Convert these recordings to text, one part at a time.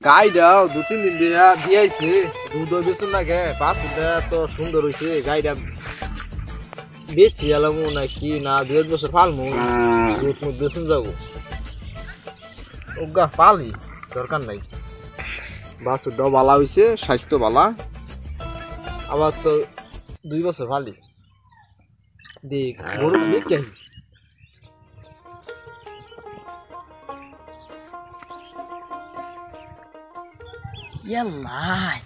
গাইটাও 2-3 দিন ধরে দিয়েছে দুধ বেচুন না গে বাছুরটা তো সুন্দর হইছে গাইটা বেচি আলামু নাকি না 2 বছর ফালমু দুধ মুধ বেচুন যাবো ওগা পালি দরকার নাই বাছুরটাও ভালো হইছে স্বাস্থ্য ভালো আবার তো 2 বছর ফালি দেখ গরু দেখ কেন ইয়াল্লাই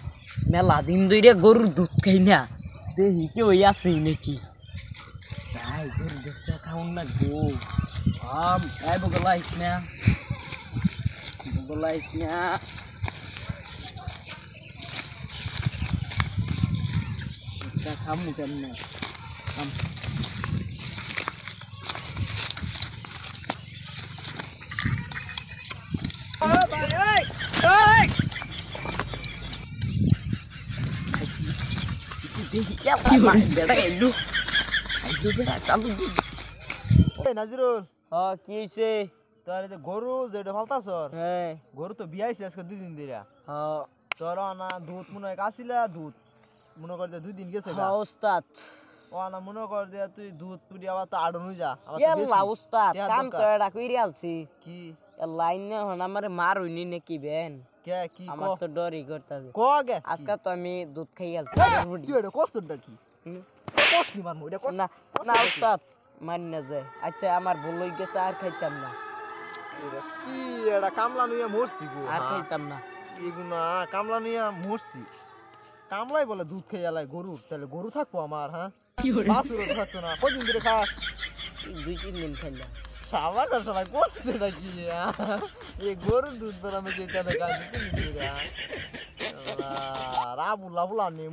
মেলা দিন ধরে গরুর দুধ খাই না দেখি কেউ আছে নাকি তাই গরুর দুধটা খাওন না গো এই বগলাইস না খামু কেমনে নাজিরুল কি হয়েছে তোর গরু যেটা ফালতাছর হ্যাঁ গরু তো বিয়াইছে আজকে 2 দিন ধরে তোর না দুধ মনে হয় কাছিলা দুধ মনে কর 2 দিন গেছে গা ওস্তাদ ও না মনে কর দে তুই দুধ পুরি আবার তো আড়ন হই যা আবার তো ইয়াল্লা বেশি ওস্তাদ কাম তো এটা কইরে আলছি কি লাইন না হন আমারে মার হইনি নাকি বেন কে কি আমার তো ডরই করতাছে ক আগে আজকে তো আমি দুধ খাই গেলছি তুই এটা কষ্টটা কি কষ্ট কি মারমু এটা না না ওস্তাদ মানি না যায় আচ্ছা আমার ভুল হই গেছে আর খাইতাম না কি এটা কামলা নিয়া মরছি গো আর খাইতাম না এগুনা কামলা নিয়া মরছি কামলাই বলে দুধ খেয়ে আলাই গরু তাহলে গরু থাকবো আমার হ্যাঁ বাছুরও থাকতো না কদিন ধরে খাস 2-3 দিন খাইলাম শালা না শালা করছে নাকি এই গরু দুধ বের আমি যেটা দেখা দিতে রাবুলা বুলা নেই